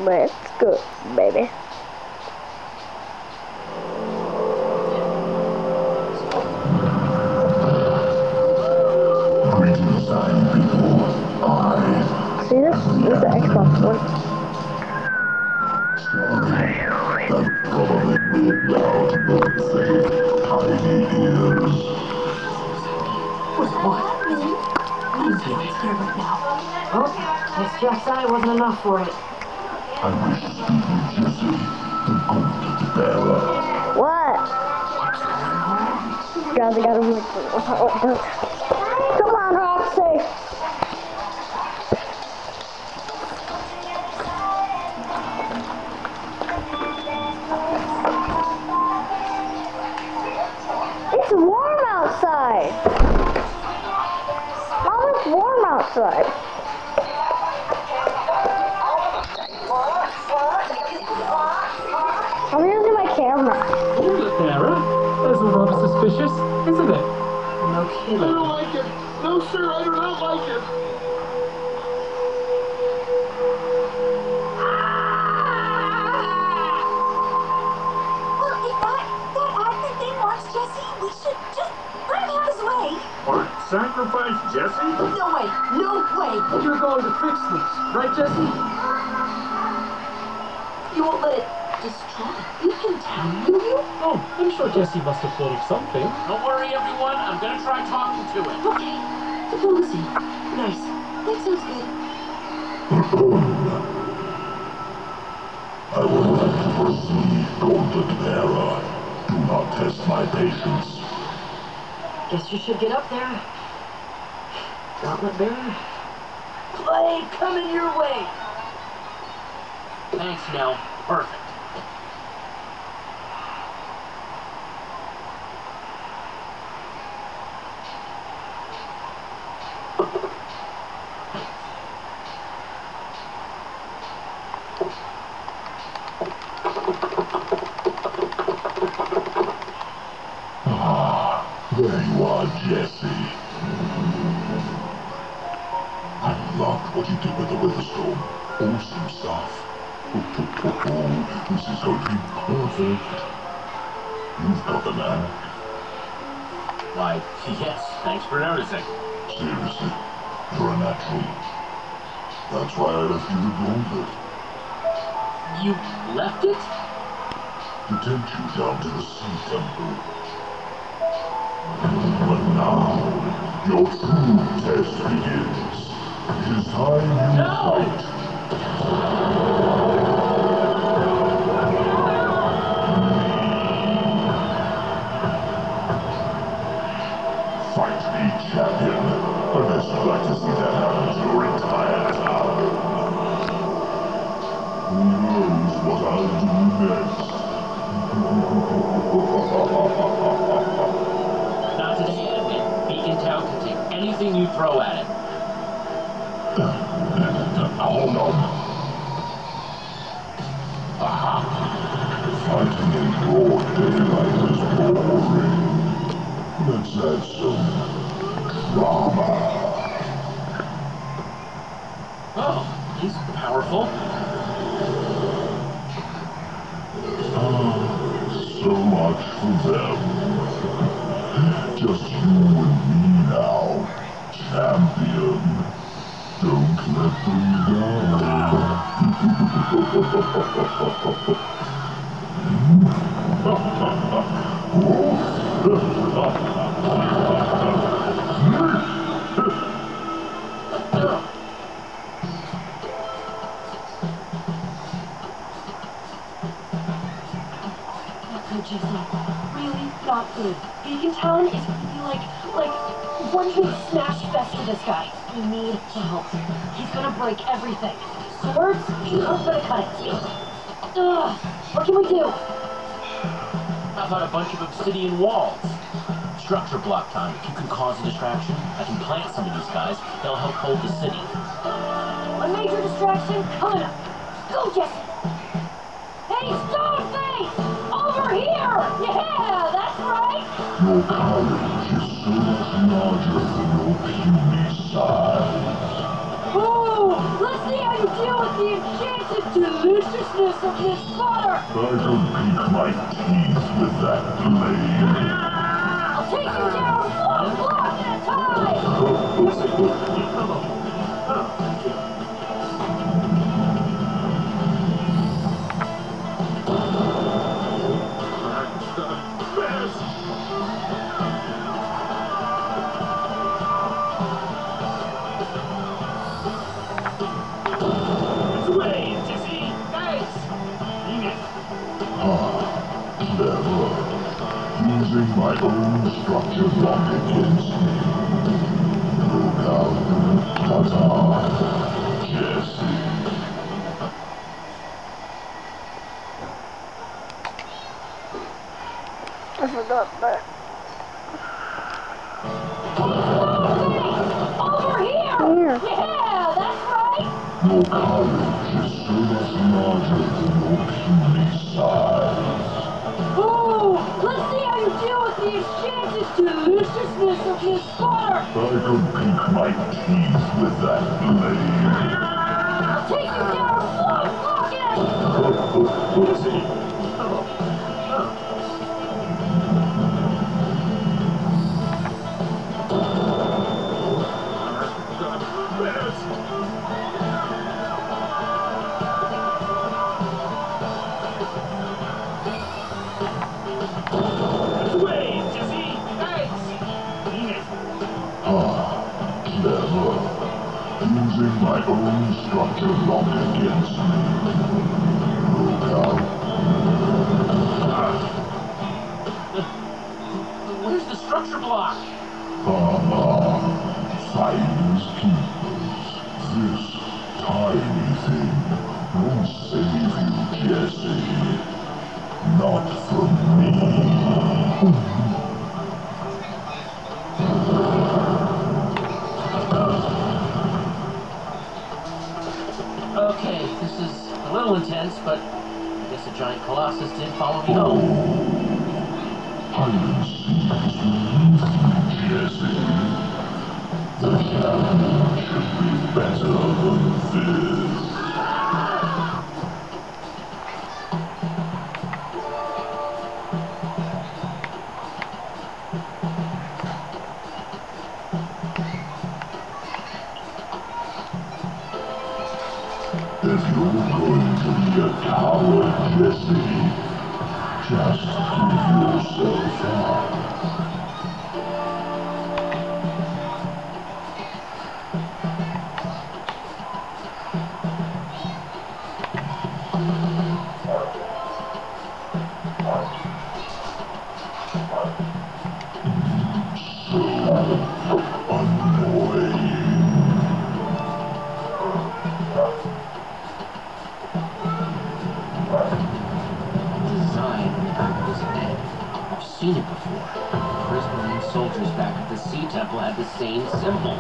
Let's go, baby. Greetings, time people. See this? This is the Xbox One. Sorry, that was probably really loud birthday. Tiny ears. What? I'm feeling scared right now. Oh, guess Jack's eye wasn't enough for it. I wish to speak with Jesse, the golden bearer. What? Guys, I got him like, come on, Roxy. It's warm outside. Mom, it's warm outside. I'm using my camera. Look, Sarah. That's rather suspicious, isn't it? No kidding. I don't like it. No, sir, I do not like it. Well, if that admin thing wants Jesse, we should just let him have his way. What? Sacrifice Jesse? No way! No way! You're going to fix this, right, Jesse? You won't let it destroy Beacontown, will you? Oh, I'm sure Jesse must have thought of something. Don't worry, everyone. I'm gonna try talking to him. Okay. Diplomacy. Nice. That sounds good. I would like to proceed, golden bearer. Do not test my patience. Guess you should get up there. Gauntlet bearer. Play coming your way. Thanks, Nell. Perfect. There you are, Jesse. I loved what you did with the Witherstorm. Awesome stuff. This is looking perfect. You've got the knack. Why, yes. Thanks for noticing. Seriously, you're a natural. That's why I left you the gauntlet. You left it? To tempt you down to the Sea Temple. But now, your true test begins. It is time you fight. Fight me, champion. Unless you'd like to see that happen to your entire town. Who knows what I'll do next? Not today, admin. Beacontown can take anything you throw at it. Hold on. Aha. Fighting in broad daylight is boring. Let's add some drama. Oh, he's powerful. So much for them. Just you and me now, champion. Don't let them Not good, Jesse. Really not good. Beacontown is like one big smash fest for this guy. We need help. He's gonna break everything. Swords aren't gonna cut it. Ugh. What can we do? How about a bunch of obsidian walls? Structure block time. If you can cause a distraction, I can plant some of these guys. They'll help hold the city. A major distraction coming up. Go, Jesse! Hey, Stoneface! Over here! Yeah, that's right! Your courage is so much larger than your puny size. Ooh, let's see how you deal with the enchanted deliciousness of this butter. I could pick my teeth with that blade. I'll take you down one block at a time. Clever. Using my own structure block against me. Look out. Ta-ta. Jesse. I forgot that. Over here. Here. Yeah, that's right. Your courage is so much larger than your puny size. Ooh, let's see how you deal with the enchanted deliciousness of this butter. I could pick my teeth with that blade. I'll take you down one block at a Jesse. Clever. Using my own structure block against me. Look out. Where's the structure block? Finders keepers. This tiny thing will save you, Jesse. Not from me. Okay, this is a little intense, but I guess a giant colossus did follow me home. Hide and seek is Jesse. The challenge should be better than this. If you're going to be a coward, Jesse, just give yourself up. Design on the back of his head. I've seen it before. Prismarine soldiers back at the Sea Temple had the same symbol.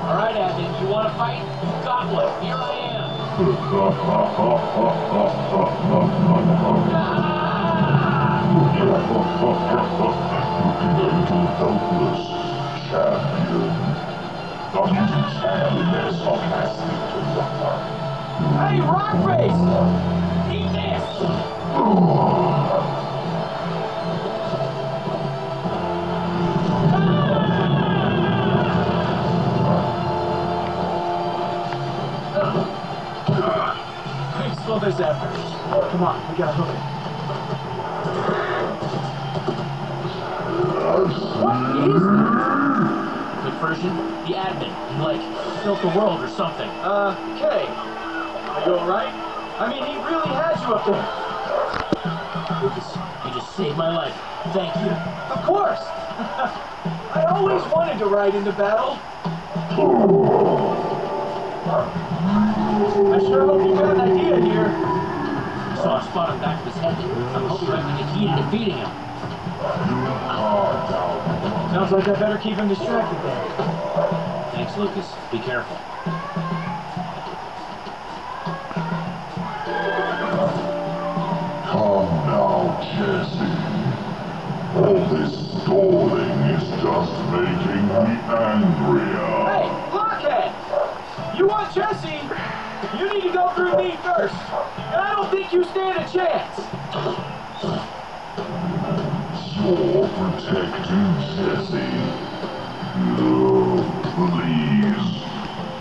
Alright, Admin, you want to fight? You got one. Here I am. Little helpless champion. Not using stand in their sarcastic demeanor. Hey, Rockface! Eat this! Slow this after. Come on, we gotta hook it. What is that? Quick version, the admin. He, like, built the world or something. Okay. Are you alright? I mean, he really has you up there. You just saved my life. Thank you. Of course! I always wanted to ride into battle. I sure hope you got an idea here. saw a spot on the back of his head. I'm hoping I can get the key to defeating him. Sounds like I better keep him distracted then. Thanks, Lucas. Be careful. Come now, Jesse. All this stalling is just making me angrier. Hey, blockhead! You want Jesse? You need to go through me first. And I don't think you stand a chance. You're protecting Jesse. No, please.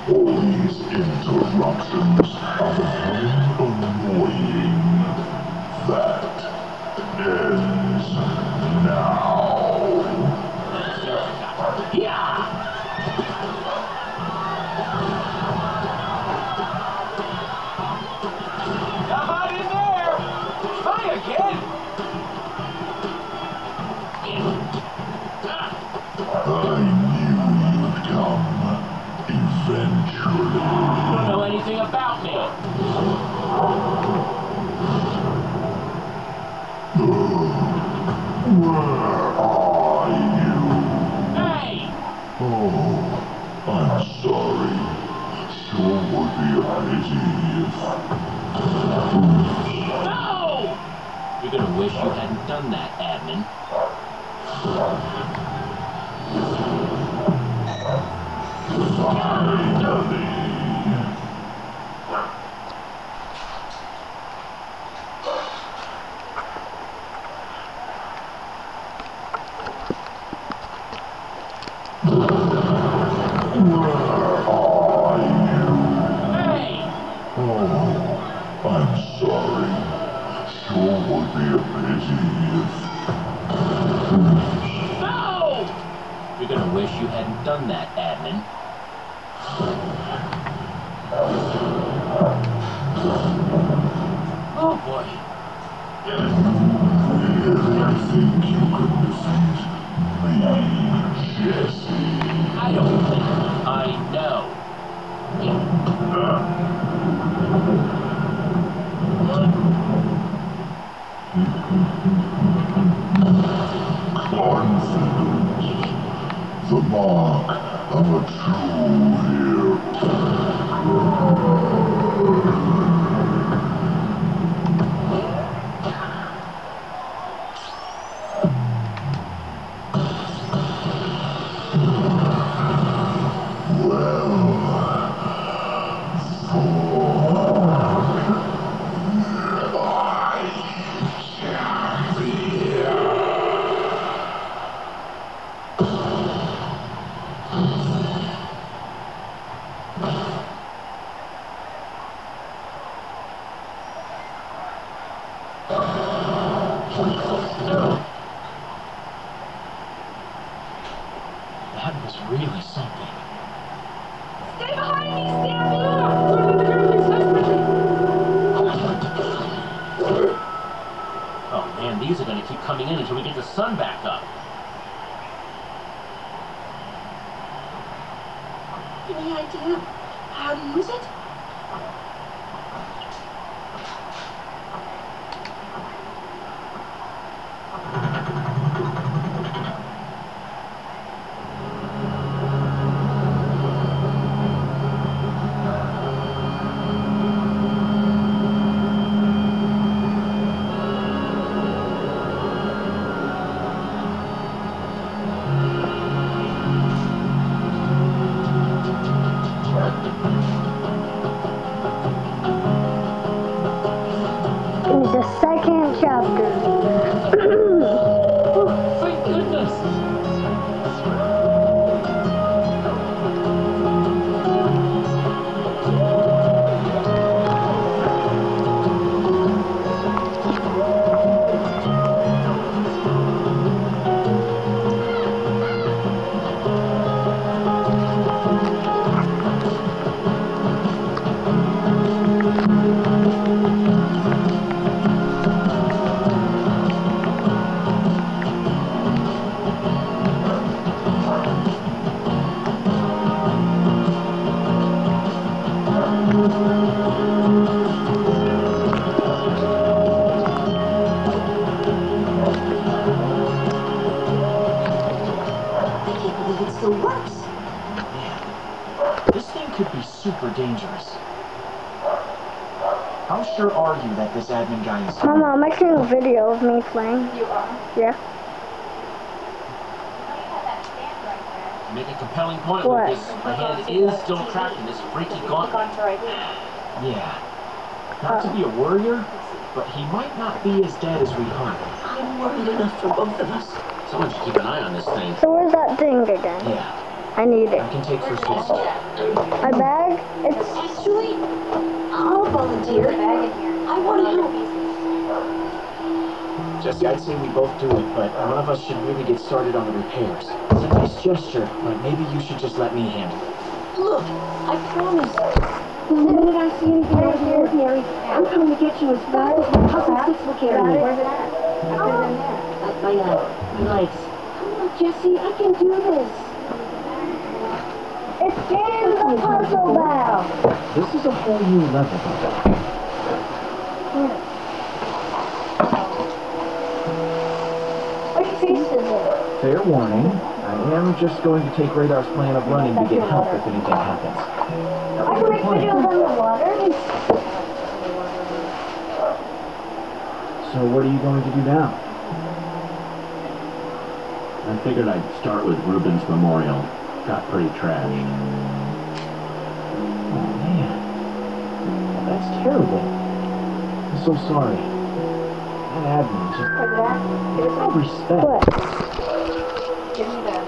All these interruptions are becoming annoying. That ends now. Yeah! Come on in there! Try again! I knew you'd come. Eventually. You don't know anything about me. Where are you? Hey! Oh, I'm sorry. Sure would be a pity if... No! You're gonna wish you hadn't done that, admin. Finally. Where are you? Hey! Oh, I'm sorry. Sure would be a pity if... No! You're gonna wish you hadn't done that, admin. Oh boy. Really think you could defeat me, Jesse? I don't think I know. Confidence. The mark of a true hero. That was really something. Stay behind me, Stampy! Oh man, these are gonna keep coming in until we get the sun back up. Any idea how to use it? This thing could be super dangerous. How sure are you that this admin guy is... Mama, I'm making a video of me playing. You are? Yeah. Make a compelling point, What? Lucas. My hand is still trapped in this freaky gauntlet. Yeah. Not to be a worrier, but he might not be as dead as we hope. I'm worried enough for both of us. Someone should keep an eye on this thing. So where's that thing again? Yeah, I need it. I can take first base. My bag? It's... Actually, I'll volunteer. I want to help. Jesse, I'd say we both do it, but one of us should really get started on the repairs. It's a nice gesture, but maybe you should just let me handle it. Look, I promise. The minute I see anything out of the ordinary, I'm coming to get you as fast as my cousin Six will carry me. Where's it at? I put it in there. My legs. Come on, Jesse, I can do this. It's in the puzzle bag. This is a whole new level. What face is it? Fair warning, I am just going to take Radar's plan of running to get help if anything happens. I can make videos on the water. So what are you going to do now? I figured I'd start with Rubens Memorial. Got pretty trash. Oh man, that's terrible. I'm so sorry. That admin just... Like that? No respect. What? Give me that.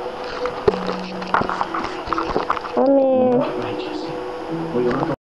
Let me... Right, Jesse. Well, you're